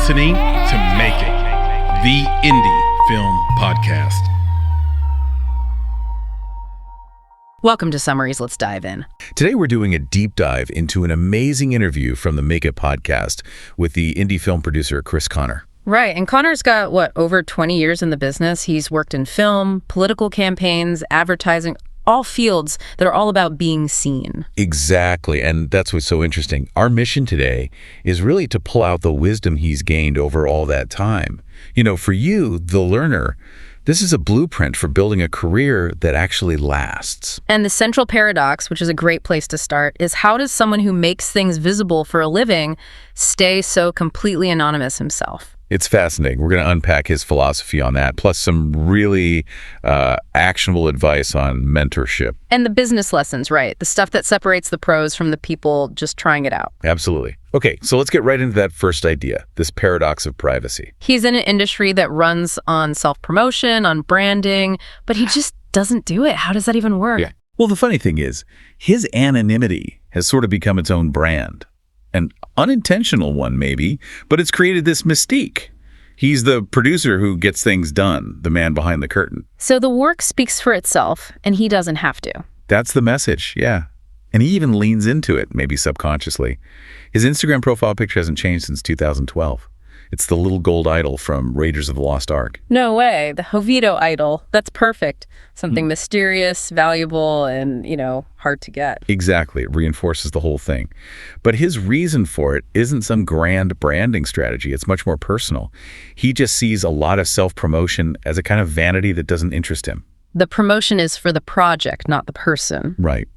listening to Make It, the indie film podcast. Welcome to Summaries. Let's dive in. Today we're doing a deep dive into an amazing interview from the Make It podcast with the indie film producer Chris Connor. Right, and Connor's got, over 20 years in the business. He's worked in film, political campaigns, advertising, all fields that are all about being seen. Exactly, and that's what's so interesting. Our mission today is really to pull out the wisdom he's gained over all that time. You know, for you, the learner, this is a blueprint for building a career that actually lasts. And the central paradox, which is a great place to start, is how does someone who makes things visible for a living stay so completely anonymous himself? It's fascinating. We're going to unpack his philosophy on that, plus some really actionable advice on mentorship. And the business lessons, right? The stuff that separates the pros from the people just trying it out. Absolutely. Okay, so let's get right into that first idea, this paradox of privacy. He's in an industry that runs on self-promotion, on branding, but he just doesn't do it. How does that even work? Yeah. Well, the funny thing is, his anonymity has sort of become its own brand. An unintentional one, maybe, but it's created this mystique. He's the producer who gets things done, the man behind the curtain. So the work speaks for itself, and he doesn't have to. That's the message, yeah. And he even leans into it, maybe subconsciously. His Instagram profile picture hasn't changed since 2012. It's the little gold idol from Raiders of the Lost Ark. No way. The Jovito idol. That's perfect. Something mysterious, valuable, and, hard to get. Exactly. It reinforces the whole thing. But his reason for it isn't some grand branding strategy. It's much more personal. He just sees a lot of self-promotion as a kind of vanity that doesn't interest him. The promotion is for the project, not the person. Right.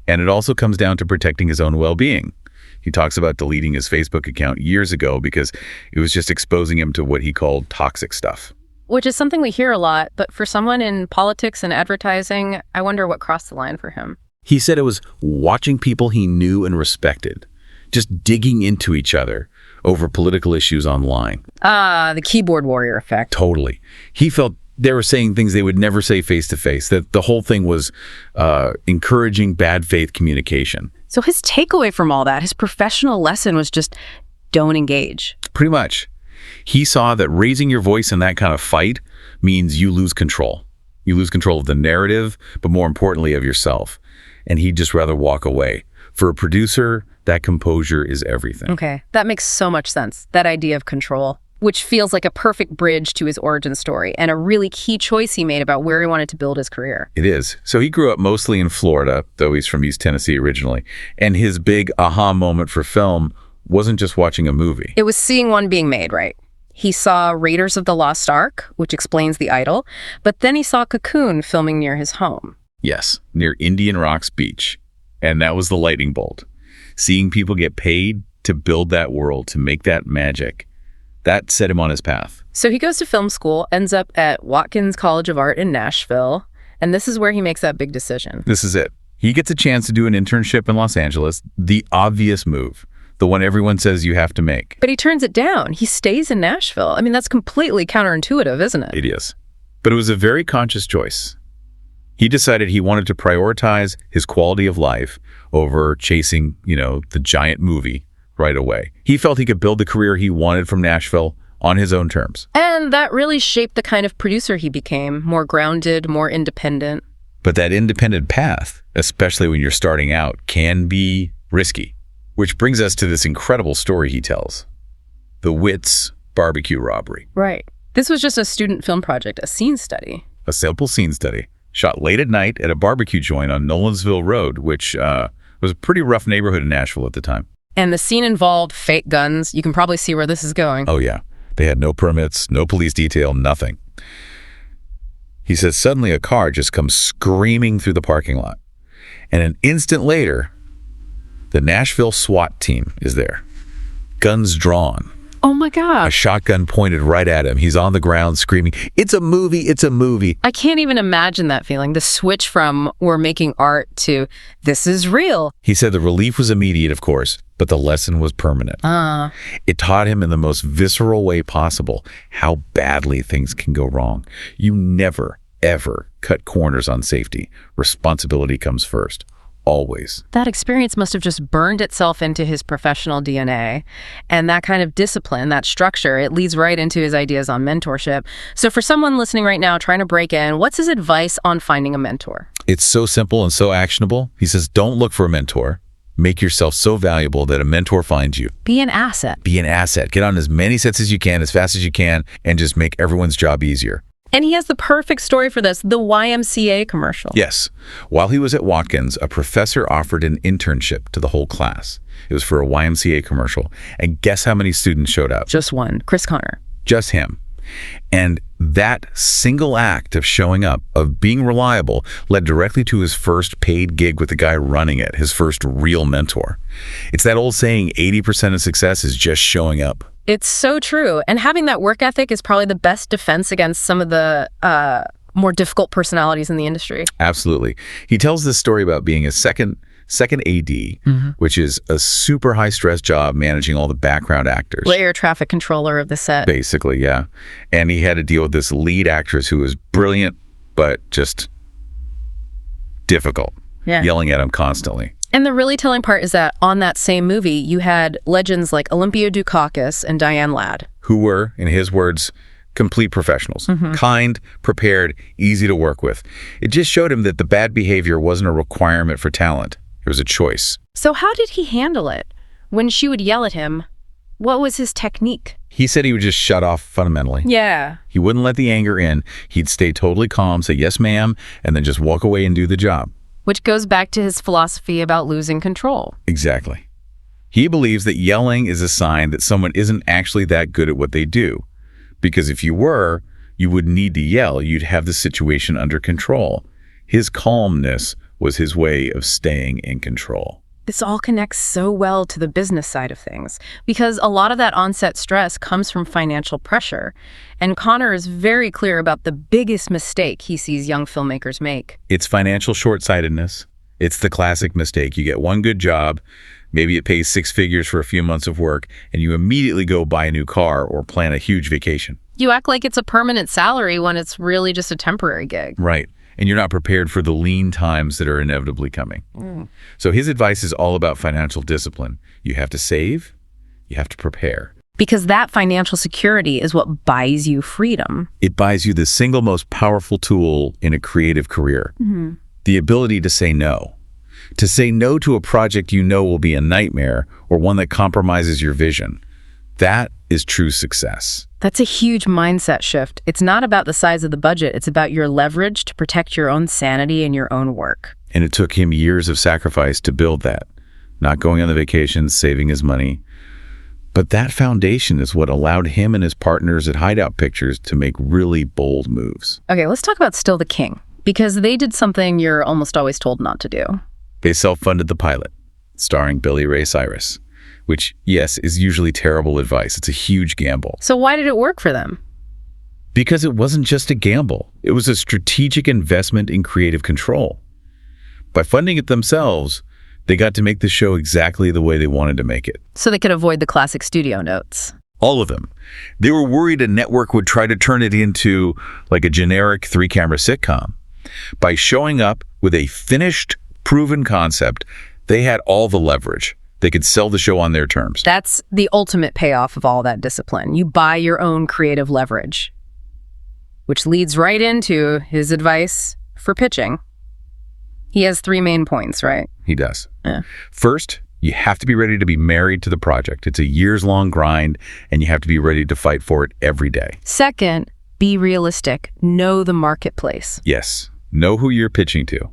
And it also comes down to protecting his own well-being. He talks about deleting his Facebook account years ago because it was just exposing him to what he called toxic stuff. Which is something we hear a lot, but for someone in politics and advertising, I wonder what crossed the line for him. He said it was watching people he knew and respected, just digging into each other over political issues online. The keyboard warrior effect. Totally. He felt they were saying things they would never say face-to-face, that the whole thing was encouraging bad faith communication. So his takeaway from all that, his professional lesson was just don't engage. Pretty much. He saw that raising your voice in that kind of fight means you lose control. You lose control of the narrative, but more importantly of yourself. And he'd just rather walk away. For a producer, that composure is everything. Okay, that makes so much sense. That idea of control, which feels like a perfect bridge to his origin story and a really key choice he made about where he wanted to build his career. It is. So he grew up mostly in Florida, though he's from East Tennessee originally. And his big aha moment for film wasn't just watching a movie. It was seeing one being made, right? He saw Raiders of the Lost Ark, which explains the idol, but then he saw Cocoon filming near his home. Yes, near Indian Rocks Beach. And that was the lightning bolt. Seeing people get paid to build that world, to make that magic, that set him on his path. So he goes to film school, ends up at Watkins College of Art in Nashville, and this is where he makes that big decision. This is it. He gets a chance to do an internship in Los Angeles, the obvious move, the one everyone says you have to make. But he turns it down. He stays in Nashville. I mean, that's completely counterintuitive, isn't it? It is. But it was a very conscious choice. He decided he wanted to prioritize his quality of life over chasing, the giant movie right away. He felt he could build the career he wanted from Nashville on his own terms. And that really shaped the kind of producer he became, more grounded, more independent. But that independent path, especially when you're starting out, can be risky. Which brings us to this incredible story he tells. The Wits barbecue robbery. Right. This was just a student film project, a scene study. A simple scene study, shot late at night at a barbecue joint on Nolensville Road, which was a pretty rough neighborhood in Nashville at the time. And the scene involved fake guns. You can probably see where this is going. Oh, yeah. They had no permits, no police detail, nothing. He says suddenly a car just comes screaming through the parking lot. And an instant later, the Nashville SWAT team is there. Guns drawn. Oh my gosh. A shotgun pointed right at him. He's on the ground screaming, "It's a movie, it's a movie." I can't even imagine that feeling. The switch from we're making art to this is real. He said the relief was immediate, of course, but the lesson was permanent. It taught him in the most visceral way possible how badly things can go wrong. You never, ever cut corners on safety. Responsibility comes first. always. That experience must have just burned itself into his professional DNA. And that kind of discipline, that structure, it leads right into his ideas on mentorship. So for someone listening right now trying to break in, what's his advice on finding a mentor? It's so simple and so actionable. He says, don't look for a mentor. Make yourself so valuable that a mentor finds you. Be an asset. Be an asset. Get on as many sets as you can, as fast as you can, and just make everyone's job easier. And he has the perfect story for this, the YMCA commercial. Yes. While he was at Watkins, a professor offered an internship to the whole class. It was for a YMCA commercial. And guess how many students showed up? Just one, Chris Connor. Just him. And that single act of showing up, of being reliable, led directly to his first paid gig with the guy running it, his first real mentor. It's that old saying, 80% of success is just showing up. It's so true. And having that work ethic is probably the best defense against some of the more difficult personalities in the industry. Absolutely. He tells this story about being a second AD, which is a super high-stress job managing all the background actors. Air traffic controller of the set. Basically, yeah. And he had to deal with this lead actress who was brilliant, but just difficult, yelling at him constantly. And the really telling part is that on that same movie, you had legends like Olympia Dukakis and Diane Ladd, who were, in his words, complete professionals. Kind, prepared, easy to work with. It just showed him that the bad behavior wasn't a requirement for talent. It was a choice. So how did he handle it? When she would yell at him, what was his technique? He said he would just shut off fundamentally. Yeah. He wouldn't let the anger in. He'd stay totally calm, say, yes, ma'am, and then just walk away and do the job. Which goes back to his philosophy about losing control. Exactly. He believes that yelling is a sign that someone isn't actually that good at what they do. Because if you were, you wouldn't need to yell. You'd have the situation under control. His calmness was his way of staying in control. This all connects so well to the business side of things, because a lot of that onset stress comes from financial pressure. And Connor is very clear about the biggest mistake he sees young filmmakers make. It's financial short-sightedness. It's the classic mistake. You get one good job, maybe it pays 6 figures for a few months of work, and you immediately go buy a new car or plan a huge vacation. You act like it's a permanent salary when it's really just a temporary gig. Right. And you're not prepared for the lean times that are inevitably coming. So his advice is all about financial discipline. You have to save, you have to prepare. Because that financial security is what buys you freedom. It buys you the single most powerful tool in a creative career. The ability to say no. To say no to a project you know will be a nightmare or one that compromises your vision. That is true success. That's a huge mindset shift. It's not about the size of the budget. It's about your leverage to protect your own sanity and your own work. And it took him years of sacrifice to build that. Not going on the vacations, saving his money. But that foundation is what allowed him and his partners at Hideout Pictures to make really bold moves. Okay, let's talk about Still the King, because they did something you're almost always told not to do. They self-funded the pilot, starring Billy Ray Cyrus. Which, yes, is usually terrible advice. It's a huge gamble. So why did it work for them? Because it wasn't just a gamble. It was a strategic investment in creative control. By funding it themselves, they got to make the show exactly the way they wanted to make it. So they could avoid the classic studio notes. All of them. They were worried a network would try to turn it into like a generic 3-camera sitcom. By showing up with a finished, proven concept, they had all the leverage. They could sell the show on their terms. That's the ultimate payoff of all that discipline. You buy your own creative leverage, which leads right into his advice for pitching. He has 3 main points, right? He does. Yeah. First, you have to be ready to be married to the project. It's a years-long grind, and you have to be ready to fight for it every day. Second, be realistic. Know the marketplace. Yes. Know who you're pitching to.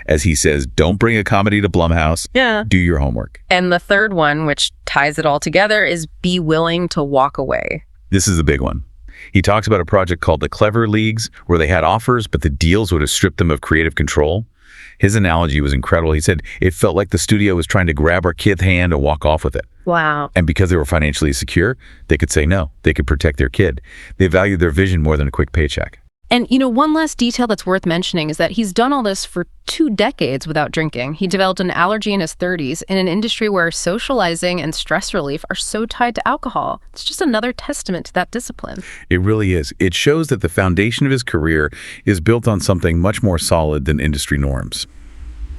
As he says, don't bring a comedy to Blumhouse. Yeah. Do your homework. And the third one, which ties it all together, is be willing to walk away. This is the big one. He talks about a project called the Clever Leagues, where they had offers, but the deals would have stripped them of creative control. His analogy was incredible. He said, it felt like the studio was trying to grab our kid's hand and walk off with it. Wow. And because they were financially secure, they could say no. They could protect their kid. They valued their vision more than a quick paycheck. And, one last detail that's worth mentioning is that he's done all this for 2 decades without drinking. He developed an allergy in his 30s in an industry where socializing and stress relief are so tied to alcohol. It's just another testament to that discipline. It really is. It shows that the foundation of his career is built on something much more solid than industry norms.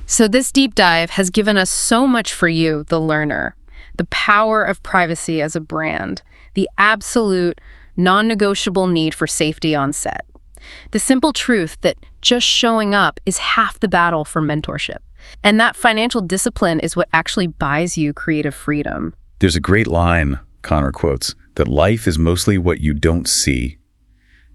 So this deep dive has given us so much for you, the learner. The power of privacy as a brand, the absolute non-negotiable need for safety on set. The simple truth that just showing up is half the battle for mentorship. And that financial discipline is what actually buys you creative freedom. There's a great line, Connor quotes, that life is mostly what you don't see.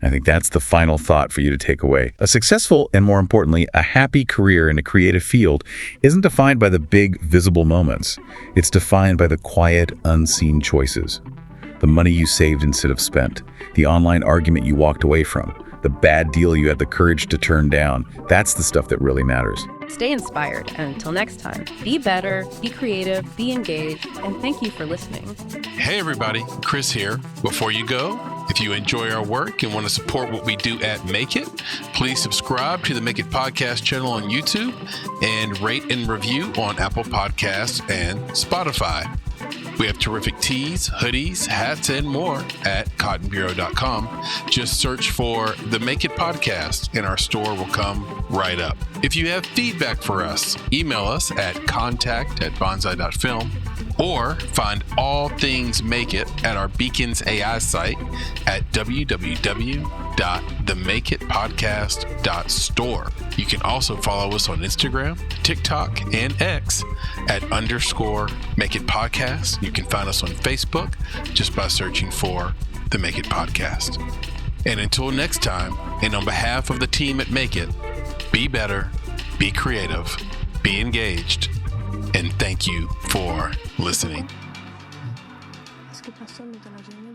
I think that's the final thought for you to take away. A successful, and more importantly, a happy career in a creative field isn't defined by the big, visible moments. It's defined by the quiet, unseen choices. The money you saved instead of spent. The online argument you walked away from. The bad deal you had the courage to turn down. That's the stuff that really matters. Stay inspired, and until next time, be better, be creative, be engaged, and thank you for listening. Hey everybody, Chris here. Before you go, if you enjoy our work and want to support what we do at Make It, please subscribe to the Make It Podcast channel on YouTube and rate and review on Apple Podcasts and Spotify. We have terrific tees, hoodies, hats, and more at cottonbureau.com. Just search for the Make It Podcast and our store will come right up. If you have feedback for us, email us at contact@bonsai.film or find all things Make It at our Beacons AI site at www.themakeitpodcast.store. You can also follow us on Instagram, TikTok, and X at _Make It Podcast. You can find us on Facebook just by searching for The Make It Podcast. And until next time, and on behalf of the team at Make It, be better, be creative, be engaged, and thank you for listening. Es que pasó, no te lo llené.